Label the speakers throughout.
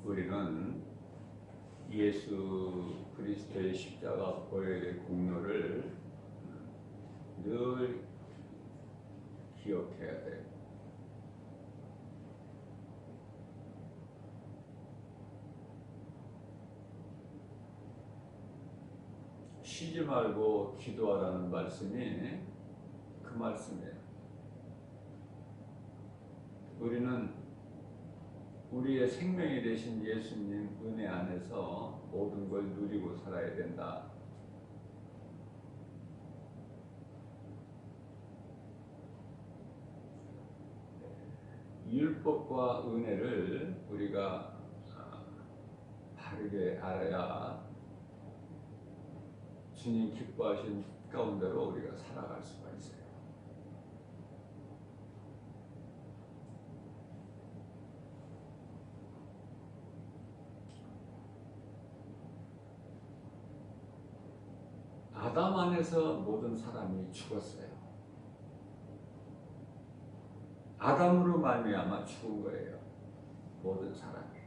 Speaker 1: 우리는 예수 그리스도의 십자가 보혈의 공로를 늘 기억해야 돼요. 쉬지 말고 기도하라는 말씀이 그 말씀이에요. 우리는 우리의 생명이 되신 예수님 은혜 안에서 모든 걸 누리고 살아야 된다. 율법과 은혜를 우리가 바르게 알아야 주님 기뻐하신 가운데로 우리가 살아갈 수가 있어요. 아담 안에서 모든 사람이 죽었어요. 아담으로 말미암아 죽은 거예요. 모든 사람이.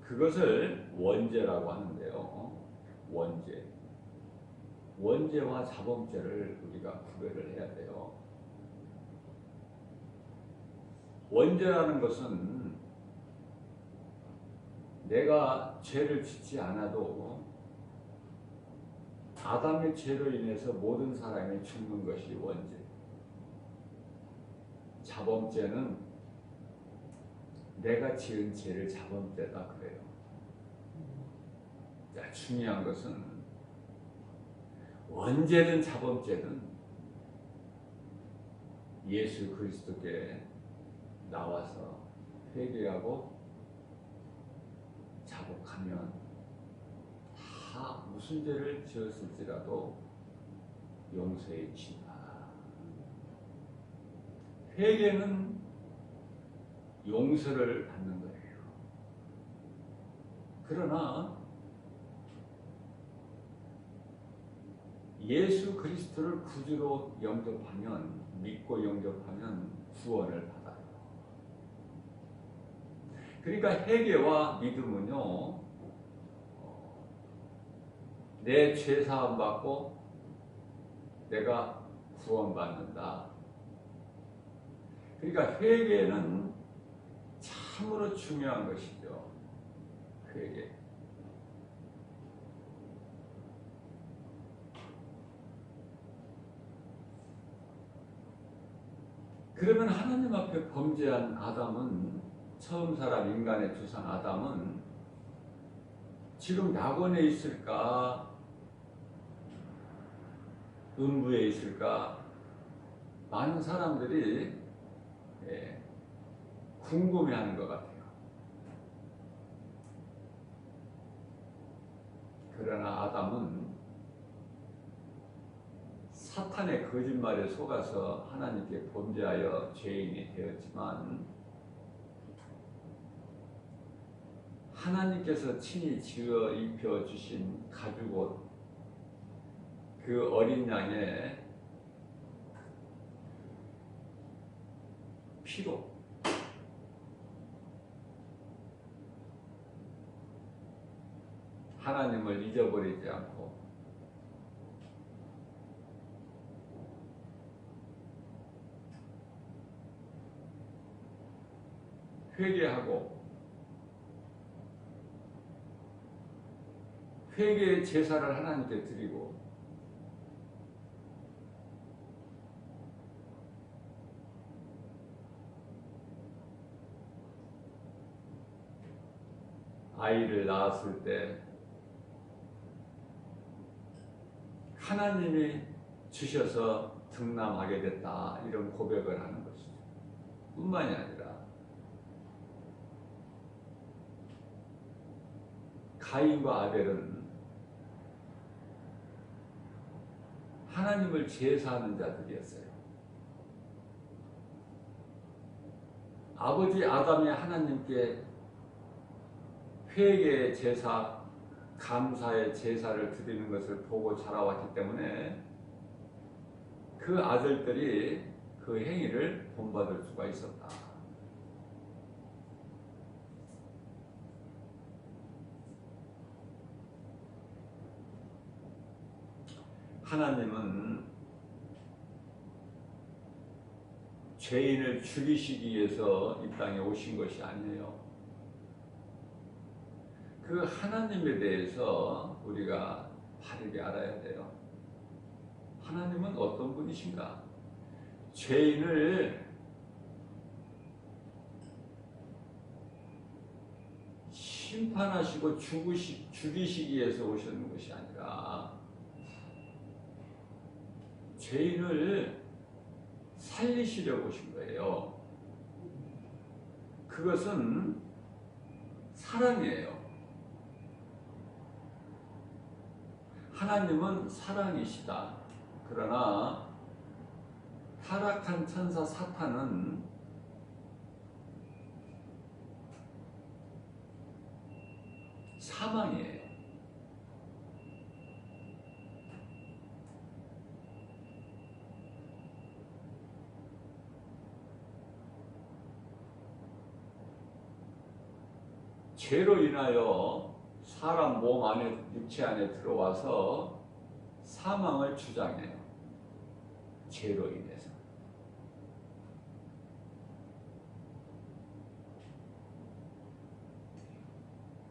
Speaker 1: 그것을 원죄라고 하는데요. 원죄. 원죄와 자범죄를 우리가 구별을 해야 돼요. 원죄라는 것은 내가 죄를 짓지 않아도 아담의 죄로 인해서 모든 사람이 죽는 것이 원죄. 자범죄는 내가 지은 죄를 자범죄다 그래요. 자, 중요한 것은 원죄든 자범죄든 예수 그리스도께 나와서 회개하고 자복하면 다 무슨 죄를 지었을지라도 용서해 주신다. 회개는 용서를 받는 거예요. 그러나 예수 그리스도를 구주로 영접하면, 믿고 영접하면 구원을 받아요. 그러니까 회개와 믿음은요, 내 죄 사함 받고 내가 구원받는다. 그러니까 회개는 참으로 중요한 것이죠. 회개. 그러면 하나님 앞에 범죄한 아담은, 처음 사람 인간의 조상 아담은 지금 낙원에 있을까? 음부에 있을까? 많은 사람들이 궁금해하는 것 같아요. 그러나 아담은 사탄의 거짓말에 속아서 하나님께 범죄하여 죄인이 되었지만 하나님께서 친히 지어 입혀주신 가죽옷, 그 어린 양의 피로 하나님을 잊어버리지 않고 회개하고 회개의 제사를 하나님께 드리고 아이를 낳았을 때 하나님이 주셔서 등남하게 됐다, 이런 고백을 하는 것이죠. 뿐만이 아니라 가인과 아벨은 하나님을 제사하는 자들이었어요. 아버지 아담이 하나님께 회개의 제사, 감사의 제사를 드리는 것을 보고 자라왔기 때문에 그 아들들이 그 행위를 본받을 수가 있었다. 하나님은 죄인을 죽이시기 위해서 이 땅에 오신 것이 아니에요. 그 하나님에 대해서 우리가 바르게 알아야 돼요. 하나님은 어떤 분이신가? 죄인을 심판하시고 죽이시기 위해서 오셨는 것이 아니라 죄인을 살리시려고 오신 거예요. 그것은 사랑이에요. 하나님은 사랑이시다. 그러나 타락한 천사 사탄은 사망이에요. 죄로 인하여 사람 몸 안에, 육체 안에 들어와서 사망을 주장해요. 죄로 인해서.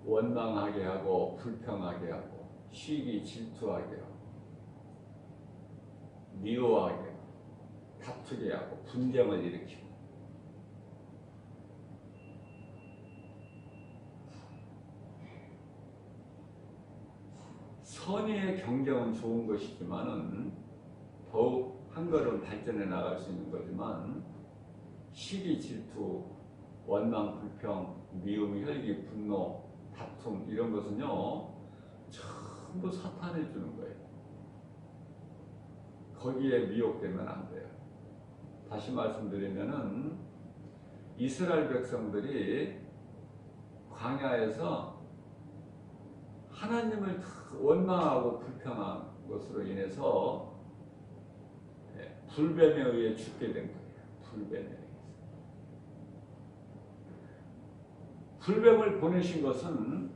Speaker 1: 원망하게 하고 불평하게 하고 시기 질투하게 하고 미워하게 하고 다투게 하고 분쟁을 일으키고 선의의 경쟁은 좋은 것이지만은 더욱 한 걸음 발전해 나갈 수 있는 거지만 시기 질투 원망 불평 미움 혈기 분노 다툼 이런 것은요 전부 사탄이 주는 거예요. 거기에 미혹되면 안 돼요. 다시 말씀드리면은 이스라엘 백성들이 광야에서 하나님을 원망하고 불평한 것으로 인해서 불뱀에 의해 죽게 된 거예요. 불뱀에 의해서. 불뱀을 보내신 것은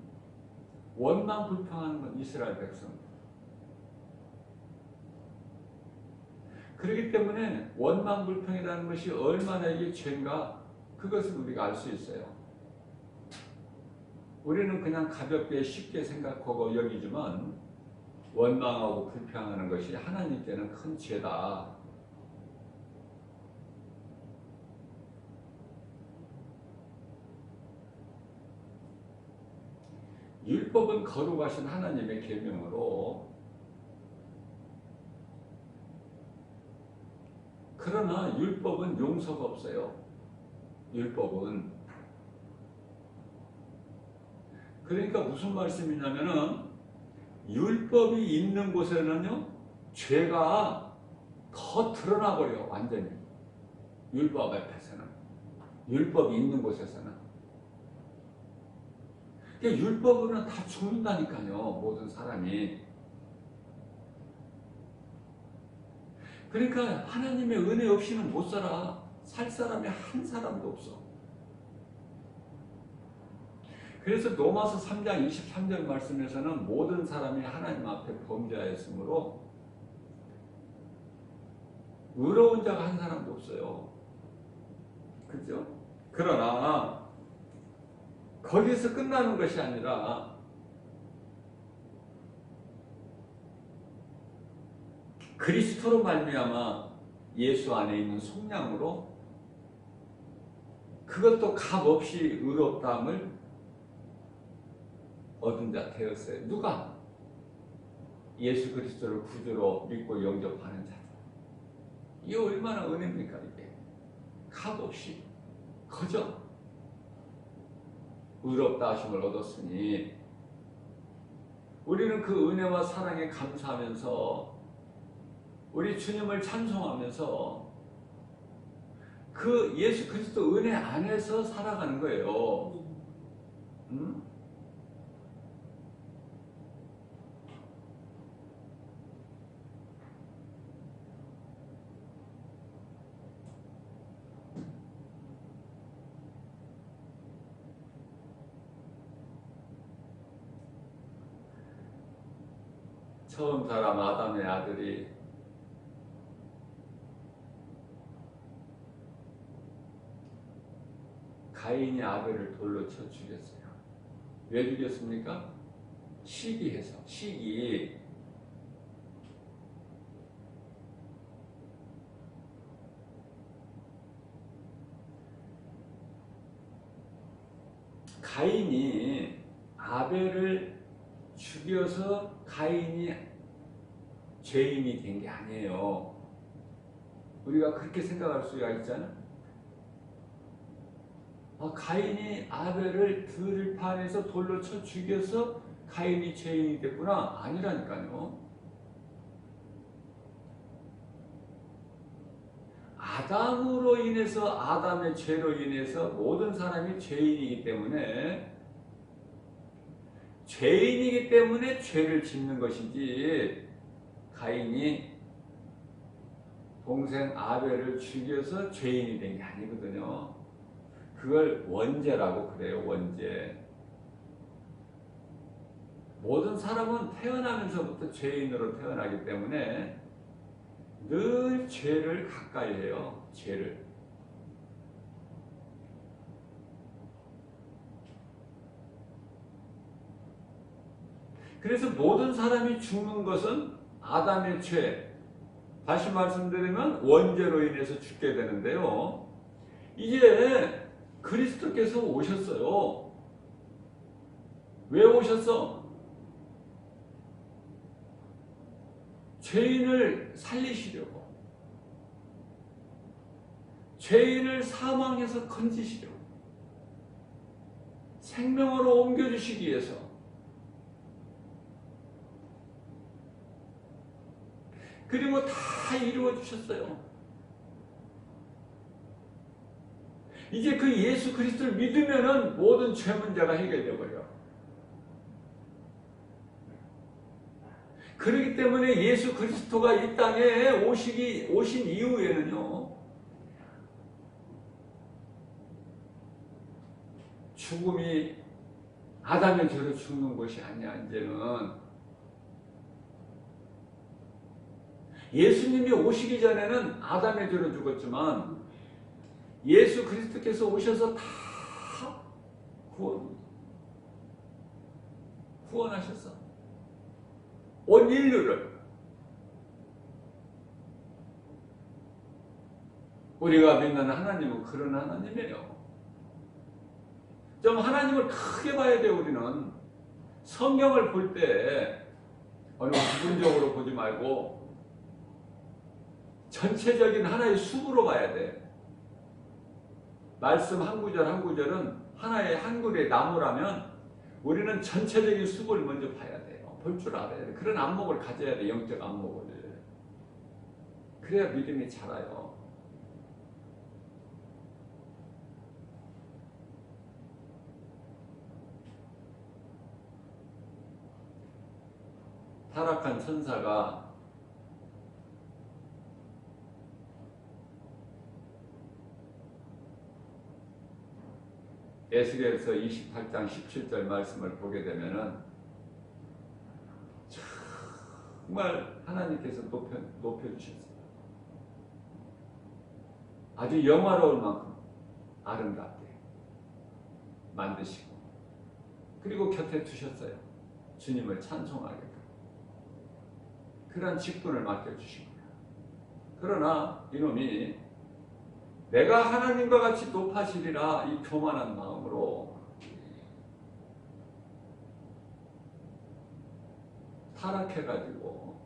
Speaker 1: 원망 불평하는 건 이스라엘 백성들. 그렇기 때문에 원망 불평이라는 것이 얼마나 이게 죄인가 그것을 우리가 알 수 있어요. 우리는 그냥 가볍게 쉽게 생각하고 여기지만 원망하고 불평하는 것이 하나님께는 큰 죄다. 율법은 거룩하신 하나님의 계명으로 그러나 율법은 용서가 없어요. 율법은 그러니까 무슨 말씀이냐면은 율법이 있는 곳에는요 죄가 더 드러나 버려요. 완전히 율법 앞에서는 율법이 있는 곳에서는 그러니까 율법으로는 다 죽는다니까요. 모든 사람이. 그러니까 하나님의 은혜 없이는 못 살아. 살 사람이 한 사람도 없어. 그래서 로마서 3장 23절 말씀에서는 모든 사람이 하나님 앞에 범죄하였으므로 의로운 자가 한 사람도 없어요. 그죠? 그러나 거기서 끝나는 것이 아니라 그리스도로 말미암아 예수 안에 있는 속량으로 그것도 값없이 의롭다함을 얻은 자 되었어요. 누가? 예수 그리스도를 구주로 믿고 영접하는 자들. 이게 얼마나 은혜입니까 이게. 값없이 거저 의롭다 하심을 얻었으니 우리는 그 은혜와 사랑에 감사하면서 우리 주님을 찬송하면서 그 예수 그리스도 은혜 안에서 살아가는 거예요. 응? 처음 사람 아담의 아들이 가인이 아벨을 돌로 쳐 죽였어요. 왜 죽였습니까? 시기해서. 시기. 가인이 아벨을 죽여서 가인이 죄인이 된 게 아니에요. 우리가 그렇게 생각할 수가 있잖아. 가인이 아벨을 들판에서 돌로 쳐 죽여서 가인이 죄인이 됐구나. 아니라니까요. 아담으로 인해서, 아담의 죄로 인해서 모든 사람이 죄인이기 때문에 죄를 짓는 것이지, 가인이 동생 아벨을 죽여서 죄인이 된 게 아니거든요. 그걸 원죄라고 그래요. 원죄. 모든 사람은 태어나면서부터 죄인으로 태어나기 때문에 늘 죄를 가까이 해요. 죄를. 그래서 모든 사람이 죽는 것은 아담의 죄, 다시 말씀드리면 원죄로 인해서 죽게 되는데요. 이제 그리스도께서 오셨어요. 왜 오셨어? 죄인을 살리시려고. 죄인을 사망에서 건지시려고. 생명으로 옮겨주시기 위해서. 그리고 다 이루어주셨어요. 이제 그 예수 그리스도를 믿으면은 모든 죄 문제가 해결되어 버려요. 그렇기 때문에 예수 그리스도가 이 땅에 오신 이후에는요, 죽음이 아담의 죄로 죽는 것이 아니야. 이제는 예수님이 오시기 전에는 아담의 죄로 죽었지만 예수 그리스도께서 오셔서 다 구원하셨어. 온 인류를. 우리가 믿는 하나님은 그런 하나님이에요. 좀 하나님을 크게 봐야 돼요. 우리는 성경을 볼 때 어느 부분적으로 보지 말고 전체적인 하나의 숲으로 봐야 돼. 말씀 한 구절 한 구절은 하나의 한 그루의 나무라면 우리는 전체적인 숲을 먼저 봐야 돼요. 볼 줄 알아야 돼. 그런 안목을 가져야 돼. 영적 안목을. 그래야 믿음이 자라요. 타락한 천사가 에스겔서 28장 17절 말씀을 보게 되면은 정말 하나님께서 높여주셨어요. 아주 영화로울 만큼 아름답게 만드시고 그리고 곁에 두셨어요. 주님을 찬송하게끔. 그런 직분을 맡겨주신 거예요. 그러나 이놈이 내가 하나님과 같이 높아지리라 이 교만한 마음으로 타락해가지고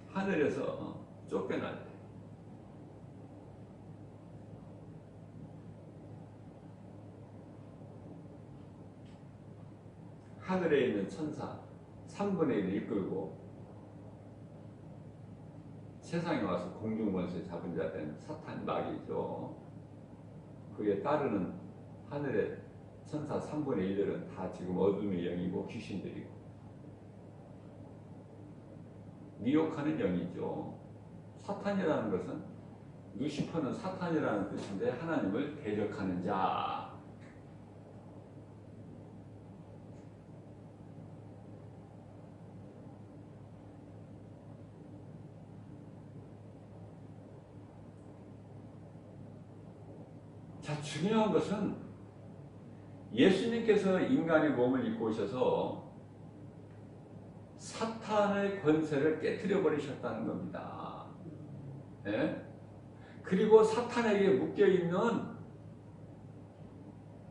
Speaker 1: 하늘에서 쫓겨날 때 하늘에 있는 천사 3분의 1을 이끌고 세상에 와서 공중권세 잡은 자 된 사탄 마귀죠. 그에 따르는 하늘의 천사 3분의 1들은 다 지금 어둠의 영이고 귀신들이고 미혹하는 영이죠. 사탄이라는 것은 루시퍼는 사탄이라는 뜻인데 하나님을 대적하는 자. 자, 중요한 것은 예수님께서 인간의 몸을 입고 오셔서 사탄의 권세를 깨뜨려 버리셨다는 겁니다. 예? 그리고 사탄에게 묶여있는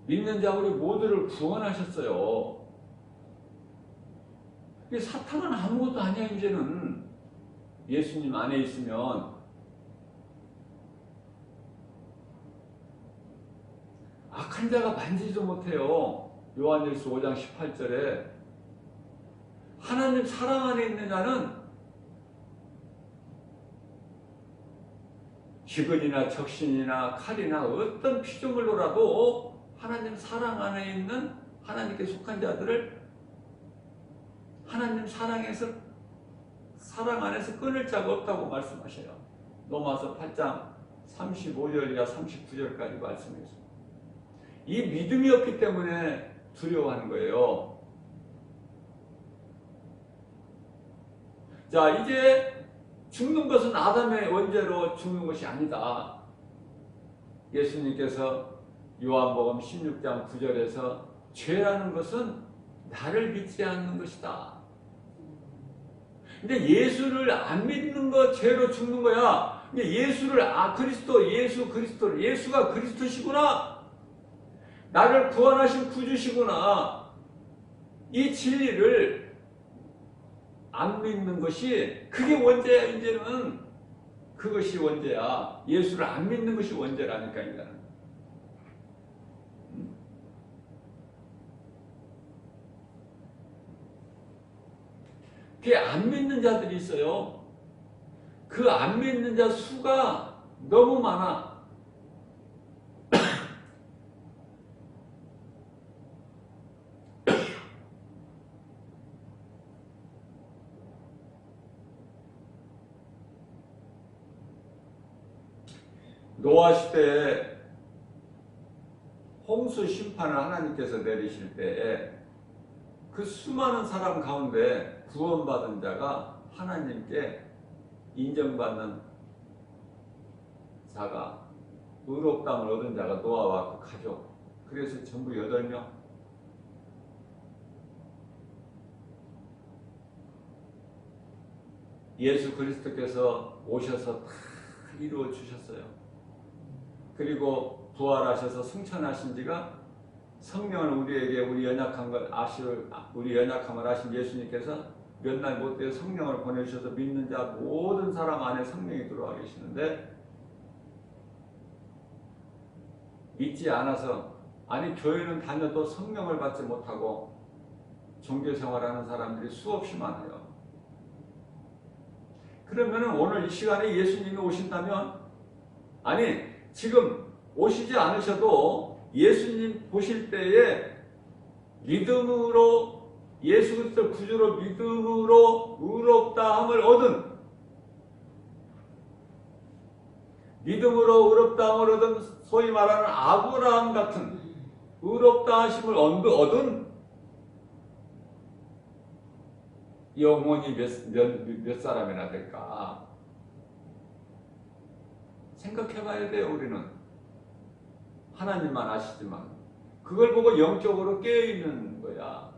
Speaker 1: 믿는 자 우리 모두를 구원하셨어요. 사탄은 아무것도 아니야. 이제는 예수님 안에 있으면. 악한 자가 만지지도 못해요. 요한일서 5장 18절에 하나님 사랑 안에 있는 자는 기근이나 적신이나 칼이나 어떤 피조물로라도 하나님 사랑 안에 있는 하나님께 속한 자들을 하나님 사랑 안에서 끊을 자가 없다고 말씀하셔요. 로마서 8장 35절이나 39절까지 말씀했습니다. 이 믿음이 없기 때문에 두려워하는 거예요. 자, 이제 죽는 것은 아담의 원죄로 죽는 것이 아니다. 예수님께서 요한복음 16장 9절에서 죄라는 것은 나를 믿지 않는 것이다. 근데 예수를 안 믿는 거 죄로 죽는 거야. 근데 예수를 예수가 그리스도시구나. 나를 구원하신 구주시구나. 이 진리를 안 믿는 것이 그게 원죄야. 이제는 그것이 원죄야. 예수를 안 믿는 것이 원죄라니까. 인간은. 그게 안 믿는 자들이 있어요. 그 안 믿는 자 수가 너무 많아. 노아 시대에 홍수 심판을 하나님께서 내리실 때에 그 수많은 사람 가운데 구원받은 자가 하나님께 인정받는 자가 의롭다함을 얻은 자가 노아와 그 가족, 그래서 전부 8명. 예수 그리스도께서 오셔서 다 이루어 주셨어요. 그리고 부활하셔서 승천하신 지가 성령을 우리에게 우리 연약함을 아신 예수님께서 몇 날 못되어 성령을 보내주셔서 믿는 자 모든 사람 안에 성령이 들어와 계시는데 믿지 않아서, 아니 교회는 다녀도 성령을 받지 못하고 종교생활하는 사람들이 수없이 많아요. 그러면 오늘 이 시간에 예수님이 오신다면, 아니 지금 오시지 않으셔도 예수님 보실 때에 믿음으로 예수 그리스도 구주로 믿음으로 의롭다함을 얻은, 믿음으로 의롭다함을 얻은 소위 말하는 아브라함 같은 의롭다 하심을 얻은 영혼이 몇 사람이나 될까 생각해 봐야 돼요. 우리는 하나님만 아시지만 그걸 보고 영적으로 깨어있는 거야.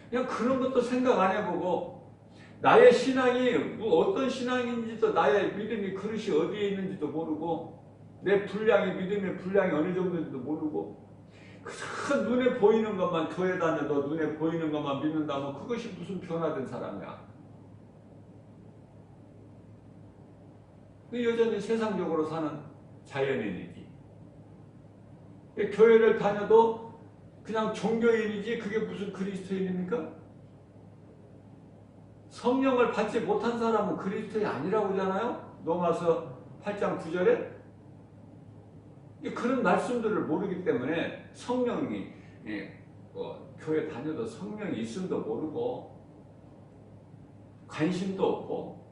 Speaker 1: 그냥 그런 것도 생각 안 해보고 나의 신앙이 어떤 신앙인지도, 나의 믿음의 그릇이 어디에 있는지도 모르고, 내 분량이, 믿음의 분량이 어느 정도인지도 모르고, 그 눈에 보이는 것만, 교회 다녀도 눈에 보이는 것만 믿는다면 그것이 무슨 변화된 사람이야. 여전히 세상적으로 사는 자연인이지. 교회를 다녀도 그냥 종교인이지 그게 무슨 그리스도인입니까? 성령을 받지 못한 사람은 그리스도인이 아니라고 하잖아요. 로마서 8장 9절에. 그런 말씀들을 모르기 때문에 성령이 교회 다녀도 성령이 있음도 모르고 관심도 없고,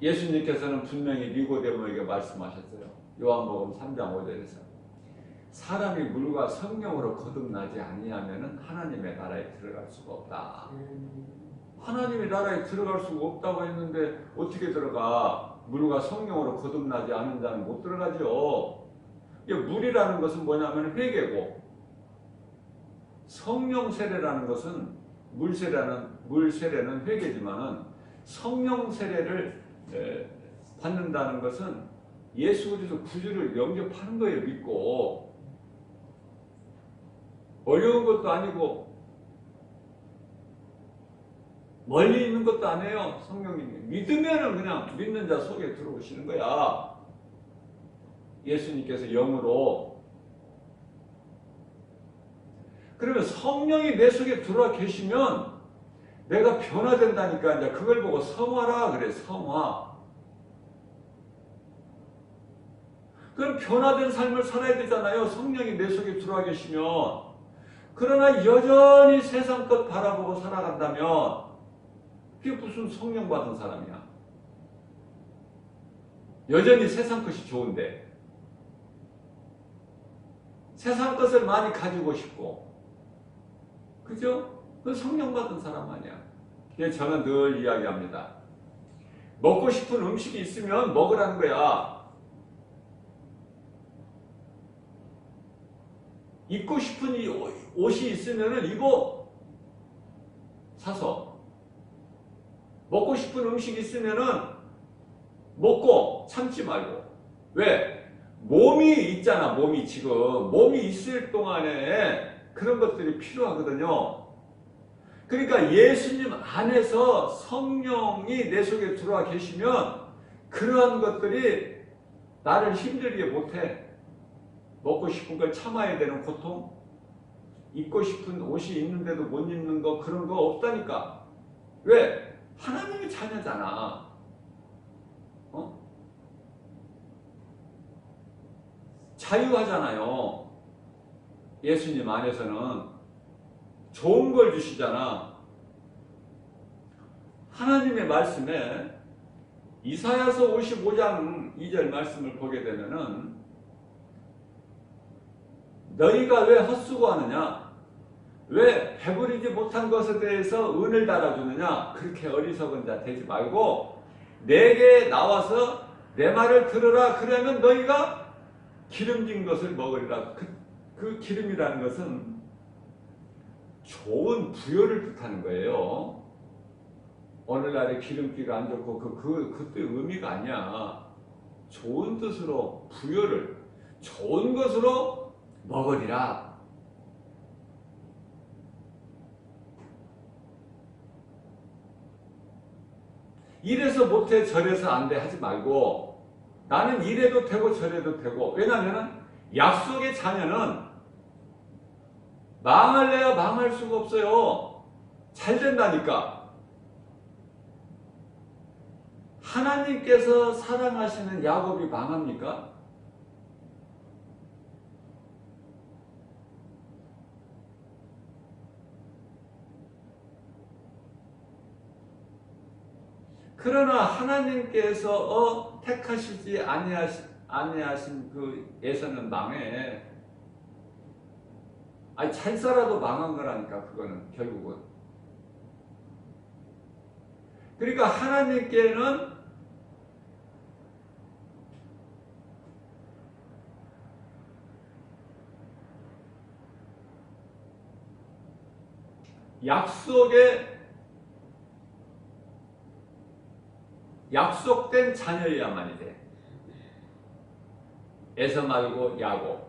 Speaker 1: 예수님께서는 분명히 니고데모에게 말씀하셨어요. 요한복음 3장 5절에서 사람이 물과 성령으로 거듭나지 아니하면 하나님의 나라에 들어갈 수가 없다. 하나님의 나라에 들어갈 수가 없다고 했는데 어떻게 들어가? 물과 성령으로 거듭나지 않은 자는 못 들어가죠. 물이라는 것은 뭐냐면 회개고, 성령 세례라는 것은 물 세례는 회개지만은 성령 세례를 받는다는 것은 예수 그리스도 구주를 영접하는 거예요. 믿고. 어려운 것도 아니고 멀리 있는 것도 아니에요. 성령님이 믿으면은 그냥 믿는 자 속에 들어오시는 거야. 예수님께서 영으로. 그러면 성령이 내 속에 들어와 계시면 내가 변화된다니까. 이제 그걸 보고 성화라 그래. 성화. 그럼 변화된 삶을 살아야 되잖아요. 성령이 내 속에 들어와 계시면. 그러나 여전히 세상 것 바라보고 살아간다면 그게 무슨 성령 받은 사람이야. 여전히 세상 것이 좋은데 세상 것을 많이 가지고 싶고, 그죠? 그 성령 받은 사람 아니야. 저는 늘 이야기합니다. 먹고 싶은 음식이 있으면 먹으라는 거야. 입고 싶은 옷이 있으면 입어. 사서. 먹고 싶은 음식이 있으면 먹고 참지 말고. 왜? 몸이 있잖아. 몸이 지금. 몸이 있을 동안에 그런 것들이 필요하거든요. 그러니까 예수님 안에서 성령이 내 속에 들어와 계시면 그러한 것들이 나를 힘들게 못해. 먹고 싶은 걸 참아야 되는 고통, 입고 싶은 옷이 있는데도 못 입는 거, 그런 거 없다니까. 왜? 하나님의 자녀잖아. 자유하잖아요. 예수님 안에서는 좋은 걸 주시잖아. 하나님의 말씀에 이사야서 55장 2절 말씀을 보게 되면은 너희가 왜 헛수고하느냐? 왜 배부르지 못한 것에 대해서 은을 달아주느냐? 그렇게 어리석은 자 되지 말고 내게 나와서 내 말을 들으라. 그러면 너희가 기름진 것을 먹으리라. 그 기름이라는 것은 좋은 부여를 뜻하는 거예요. 오늘날에 기름기가 안 좋고 그때 의미가 아니야. 좋은 뜻으로 부여를, 좋은 것으로 먹으리라. 이래서 못해 저래서 안 돼 하지 말고 나는 이래도 되고 저래도 되고. 왜냐하면 약속의 자녀는 망할래야 망할 수가 없어요. 잘 된다니까. 하나님께서 사랑하시는 야곱이 망합니까? 그러나 하나님께서 택하시지 아니하신 그 에서는 망해. 아니 잘 살아도 망한 거라니까. 그거는 결국은. 그러니까 하나님께는 약속된 자녀여야만이 돼. 에서 말고 야곱.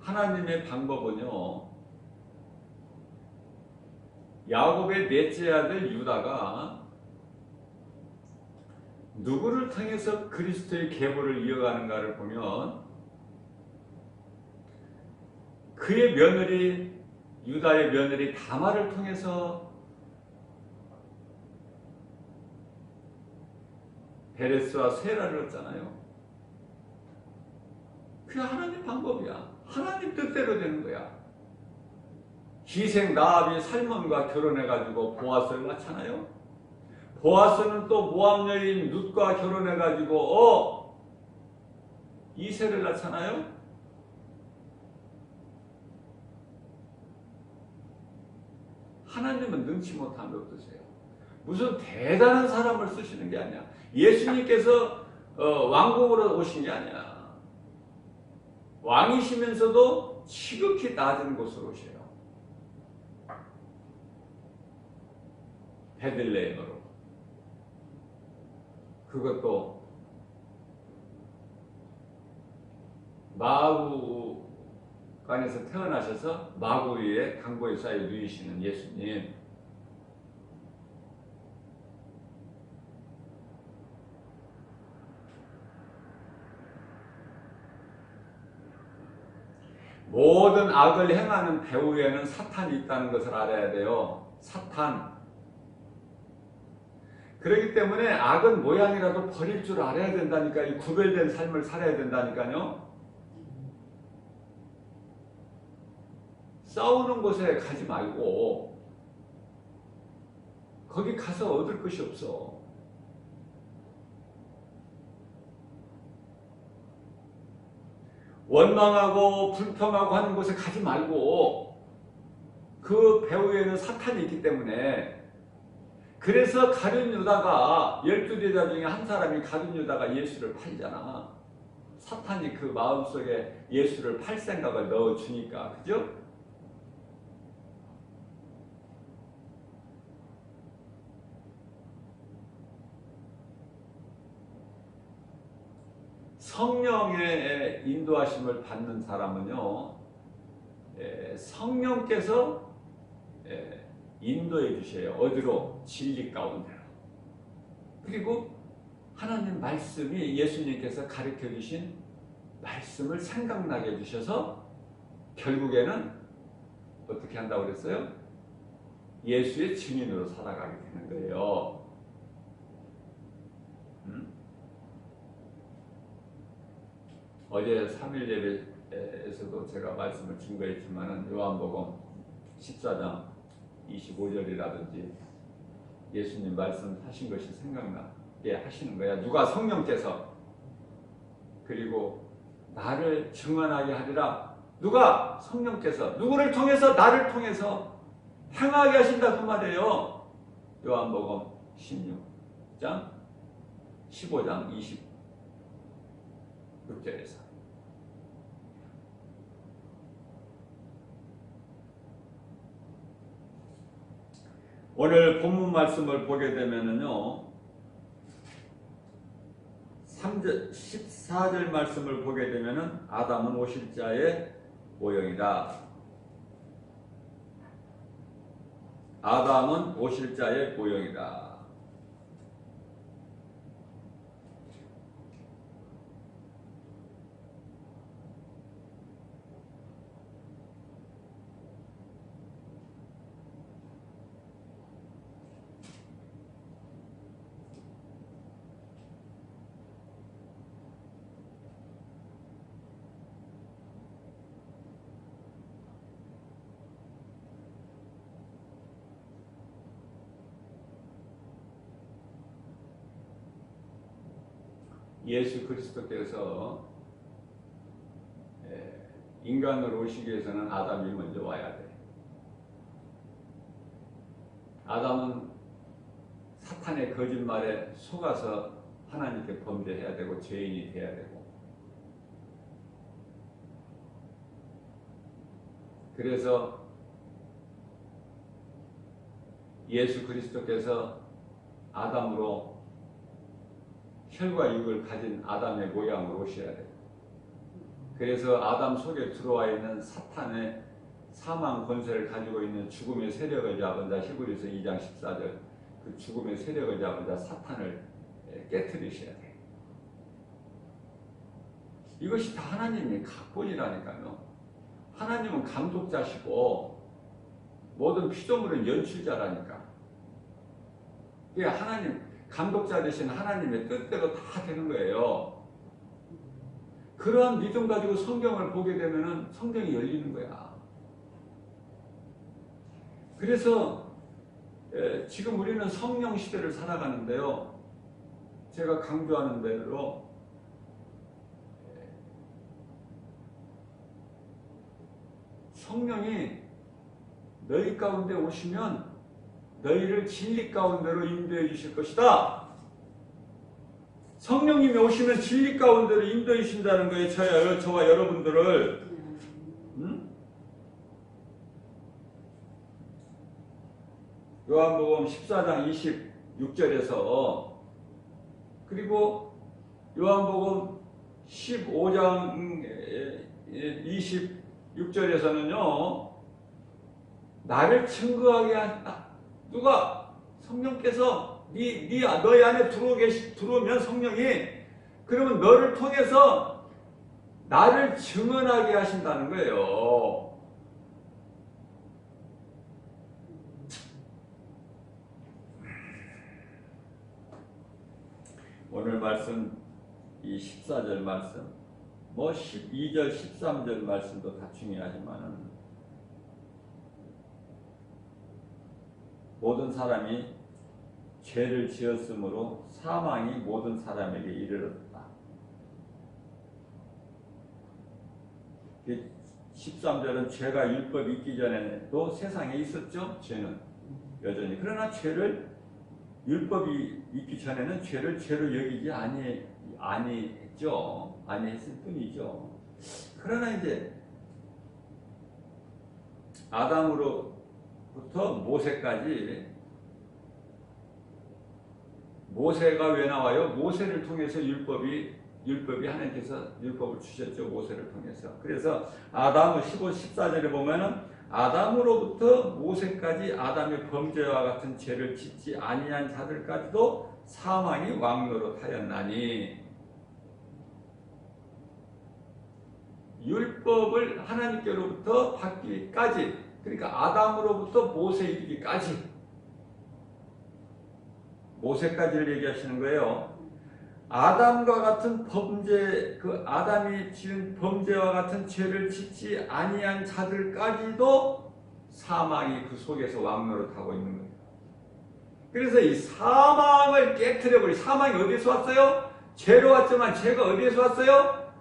Speaker 1: 하나님의 방법은요, 야곱의 넷째 아들 유다가 누구를 통해서 그리스도의 계보를 이어가는가를 보면 그의 며느리, 유다의 며느리 다말을 통해서 베레스와 세라를 얻잖아요. 그게 하나님 방법이야. 하나님 뜻대로 되는 거야. 기생 라합이 살몬과 결혼해가지고 보아스를 낳잖아요. 보아스는 또 모압 여인 룻과 결혼해가지고 이새를 낳잖아요. 하나님은 능치 못함이 없으세요. 무슨 대단한 사람을 쓰시는 게 아니야. 예수님께서 왕궁으로 오신 게 아니야. 왕이시면서도 지극히 낮은 곳으로 오셔요. 베들레헴으로. 그것도 마구간에서 태어나셔서 마구 위에 강보에 쌓여 누이시는 예수님. 모든 악을 행하는 배후에는 사탄이 있다는 것을 알아야 돼요. 사탄. 그렇기 때문에 악은 모양이라도 버릴 줄 알아야 된다니까. 이 구별된 삶을 살아야 된다니까요. 싸우는 곳에 가지 말고 거기 가서 얻을 것이 없어. 원망하고 불평하고 하는 곳에 가지 말고 그 배후에는 사탄이 있기 때문에. 그래서 가룟 유다가 12제자 중에 한 사람이 가룟 유다가 예수를 팔잖아. 사탄이 그 마음속에 예수를 팔 생각을 넣어주니까. 그죠? 성령의 인도하심을 받는 사람은요, 성령께서 인도해 주셔요. 어디로? 진리 가운데로. 그리고 하나님 말씀이 예수님께서 가르쳐 주신 말씀을 생각나게 해주셔서 결국에는 어떻게 한다고 그랬어요? 예수의 증인으로 살아가게 되는 거예요. 어제 3일 예배에서도 제가 말씀을 증거했지만 요한복음 14장 25절이라든지 예수님 말씀하신 것이 생각나게 하시는 거야. 누가? 성령께서. 그리고 나를 증언하게 하리라. 누가? 성령께서. 누구를 통해서? 나를 통해서 행하게 하신다 그 말이에요. 요한복음 16장 15장 26절에서. 오늘 본문 말씀을 보게 되면은요, 14절 말씀을 보게 되면은 아담은 오실자의 모형이다. 아담은 오실자의 모형이다. 예수 그리스도께서 인간으로 오시기 위해서는 아담이 먼저 와야 돼. 아담은 사탄의 거짓말에 속아서 하나님께 범죄해야 되고 죄인이 돼야 되고, 그래서 예수 그리스도께서 아담으로 혈과 육을 가진 아담의 모양으로 오셔야 돼요. 그래서 아담 속에 들어와 있는 사탄의 사망 권세를 가지고 있는 죽음의 세력을 잡은 자, 히브리서 2장 14절, 그 죽음의 세력을 잡은 자 사탄을 깨트리셔야 돼요. 이것이 다 하나님의 각본이라니까요. 하나님은 감독자시고 모든 피조물은 연출자라니까. 그게 하나님 감독자 되신 하나님의 뜻대로 다 되는 거예요. 그러한 믿음 가지고 성경을 보게 되면은 성경이 열리는 거야. 그래서 지금 우리는 성령 시대를 살아가는데요. 제가 강조하는 대로 성령이 너희 가운데 오시면 너희를 진리 가운데로 인도해 주실 것이다. 성령님이 오시면 진리 가운데로 인도해 주신다는 거예요. 저와 여러분들을. 요한복음 14장 26절에서 그리고 요한복음 15장 26절에서는요. 나를 증거하게 한다. 누가? 성령께서 너희 안에 들어오면 성령이 그러면 너를 통해서 나를 증언하게 하신다는 거예요. 오늘 말씀 이 14절 말씀 12절 13절 말씀도 다 중요하지만 모든 사람이 죄를 지었으므로 사망이 모든 사람에게 이르렀다. 13절은 죄가 율법이 있기 전에도 세상에 있었죠. 죄는 여전히. 그러나 율법이 있기 전에는 죄를 죄로 여기지 아니했을 뿐이죠. 그러나 이제 아담으로부터 모세까지 모세가 왜 나와요? 모세를 통해서 율법이 하나님께서 율법을 주셨죠. 모세를 통해서. 그래서 아담은 15, 14절에 보면은 아담으로부터 모세까지 아담의 범죄와 같은 죄를 짓지 아니한 자들까지도 사망이 왕노릇하였나니 율법을 하나님께로부터 받기까지 그러니까 아담으로부터 모세 이르기까지 모세까지를 얘기하시는 거예요. 아담과 같은 범죄, 그 아담이 지은 범죄와 같은 죄를 짓지 아니한 자들까지도 사망이 그 속에서 왕노릇하고 있는 거예요. 그래서 이 사망을 깨트려버리. 사망이 어디서 왔어요? 죄로 왔지만 죄가 어디에서 왔어요?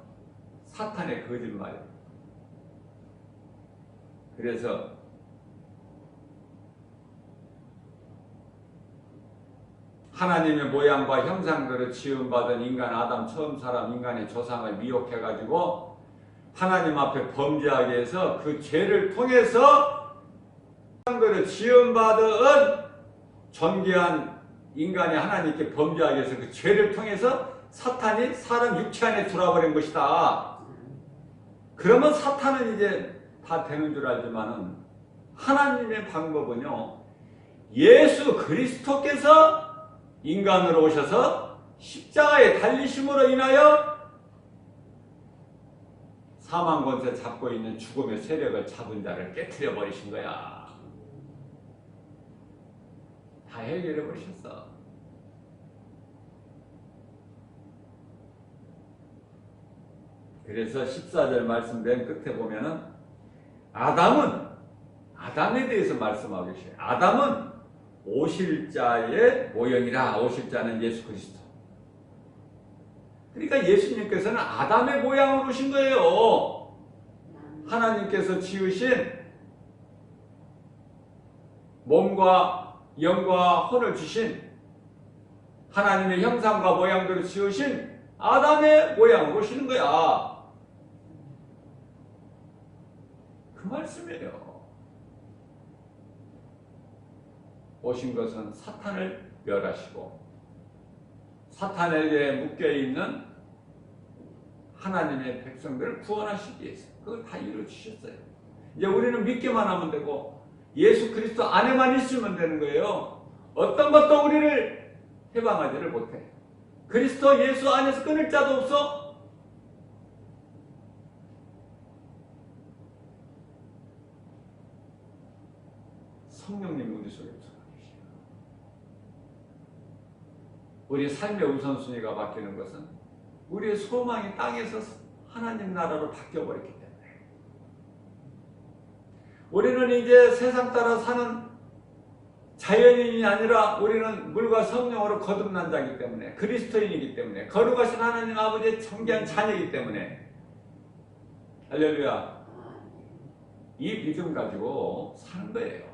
Speaker 1: 사탄의 거짓말. 그래서 하나님의 모양과 형상대로 지음받은 인간 아담 처음 사람 인간의 조상을 미혹해가지고 하나님 앞에 범죄하게 해서 그 죄를 통해서 형상대로 지음받은 존귀한 인간이 하나님께 범죄하게 해서 그 죄를 통해서 사탄이 사람 육체 안에 들어와버린 것이다. 그러면 사탄은 이제 다 되는 줄 알지만은 하나님의 방법은요. 예수 그리스도께서 인간으로 오셔서 십자가에 달리심으로 인하여 사망 권세 잡고 있는 죽음의 세력을 잡은 자를 깨트려 버리신 거야. 다 해결해 버리셨어. 그래서 14절 말씀 맨 끝에 보면은 아담에 대해서 말씀하고 계셔요. 아담은 오실 자의 모형이라. 오실 자는 예수 그리스도. 그러니까 예수님께서는 아담의 모양으로 오신 거예요. 하나님께서 지으신 몸과 영과 혼을 주신 하나님의 형상과 모양대로 지으신 아담의 모양으로 오시는 거야. 그 말씀이에요. 오신 것은 사탄을 멸하시고 사탄에게 묶여있는 하나님의 백성들을 구원하시기 위해서 그걸 다 이루어주셨어요. 이제 우리는 믿기만 하면 되고 예수 그리스도 안에만 있으면 되는 거예요. 어떤 것도 우리를 해방하지를 못해. 그리스도 예수 안에서 끊을 자도 없어. 성령님이 우리 속에 우리 삶의 우선순위가 바뀌는 것은 우리의 소망이 땅에서 하나님 나라로 바뀌어버렸기 때문에 우리는 이제 세상 따라 사는 자연인이 아니라 우리는 물과 성령으로 거듭난 자이기 때문에, 그리스도인이기 때문에, 거룩하신 하나님 아버지의 정결한 자녀이기 때문에, 할렐루야, 이 믿음 가지고 사는 거예요.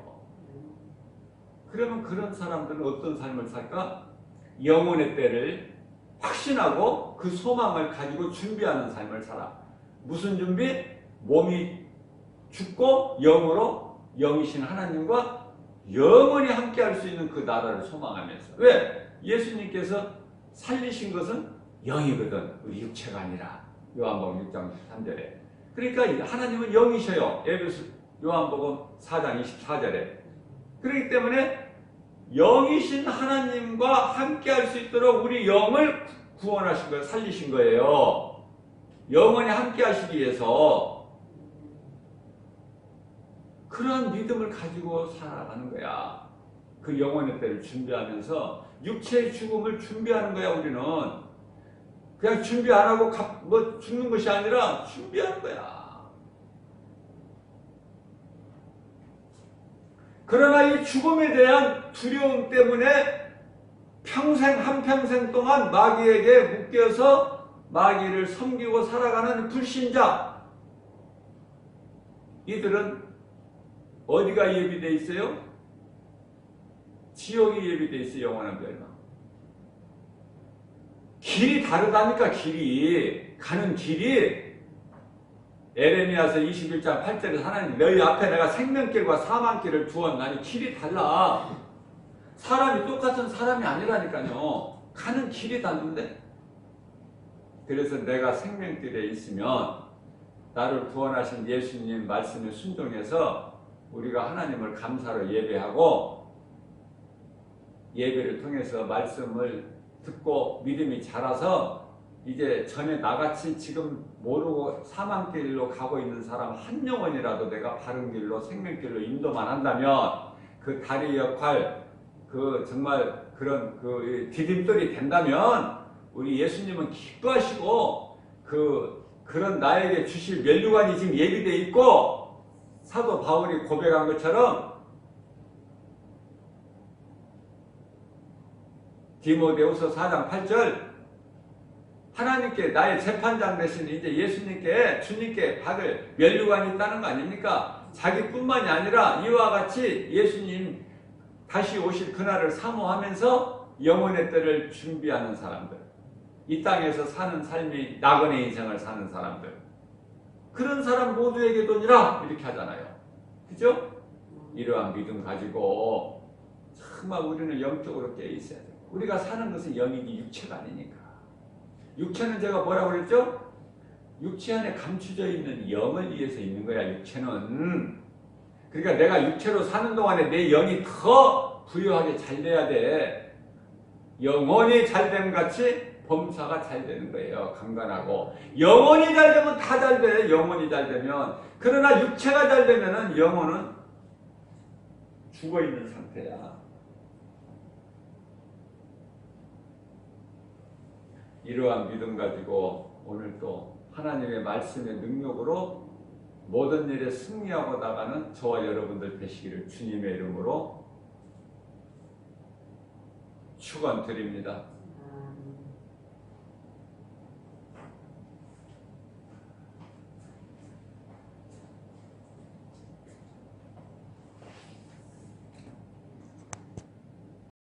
Speaker 1: 그러면 그런 사람들은 어떤 삶을 살까? 영혼의 때를 확신하고 그 소망을 가지고 준비하는 삶을 살아. 무슨 준비? 몸이 죽고 영으로 영이신 하나님과 영원히 함께 할 수 있는 그 나라를 소망하면서. 왜? 예수님께서 살리신 것은 영이거든, 우리 육체가 아니라. 요한복음 6장 13절에. 그러니까 하나님은 영이셔요. 요한복음 4장 24절에. 그렇기 때문에 영이신 하나님과 함께 할 수 있도록 우리 영을 구원하신 거예요. 살리신 거예요. 영원히 함께 하시기 위해서. 그런 믿음을 가지고 살아가는 거야. 그 영혼의 때를 준비하면서 육체의 죽음을 준비하는 거야. 우리는 그냥 준비 안 하고 뭐 죽는 것이 아니라 준비하는 거야. 그러나 이 죽음에 대한 두려움 때문에 한평생 동안 마귀에게 묶여서 마귀를 섬기고 살아가는 불신자, 이들은 어디가 예비되어 있어요? 지옥이 예비되어 있어요. 영원한 멸망. 길이 다르다니까. 길이 가는 길이. 에레미야서 21장 8절에 하나님, 너희 앞에 내가 생명길과 사망길을 두었나니. 길이 달라. 사람이 똑같은 사람이 아니라니까요. 가는 길이 다른데. 그래서 내가 생명길에 있으면 나를 구원하신 예수님 말씀에 순종해서 우리가 하나님을 감사로 예배하고, 예배를 통해서 말씀을 듣고 믿음이 자라서 이제 전에 나같이 지금 모르고 사망길로 가고 있는 사람 한 영혼이라도 내가 바른 길로, 생명길로 인도만 한다면, 그 다리 역할, 그 정말 그런 그 디딤돌이 된다면 우리 예수님은 기뻐하시고 그런 나에게 주실 면류관이 지금 예비되어 있고, 사도 바울이 고백한 것처럼 디모데후서 4장 8절, 하나님께 나의 재판장 대신 이제 예수님께, 주님께 받을 면류관이 있다는 거 아닙니까? 자기뿐만이 아니라 이와 같이 예수님 다시 오실 그날을 사모하면서 영혼의 때를 준비하는 사람들, 이 땅에서 사는 삶이 나그네 인생을 사는 사람들, 그런 사람 모두에게도니라 이렇게 하잖아요. 그죠? 이러한 믿음 가지고 정말 우리는 영적으로 깨어 있어야 돼요. 우리가 사는 것은 영이지 육체가 아니니까. 육체는 제가 뭐라고 그랬죠? 육체 안에 감추져 있는 영을 위해서 있는 거야, 육체는. 그러니까 내가 육체로 사는 동안에 내 영이 더 부유하게 잘 돼야 돼. 영혼이 잘됨 같이 범사가 잘 되는 거예요. 강건하고. 영혼이 잘 되면 다 잘 돼. 영혼이 잘 되면. 그러나 육체가 잘 되면은 영혼은 죽어 있는 상태야. 이러한 믿음 가지고 오늘 또 하나님의 말씀의 능력으로 모든 일에 승리하고 나가는 저와 여러분들 되시기를 주님의 이름으로 축원드립니다.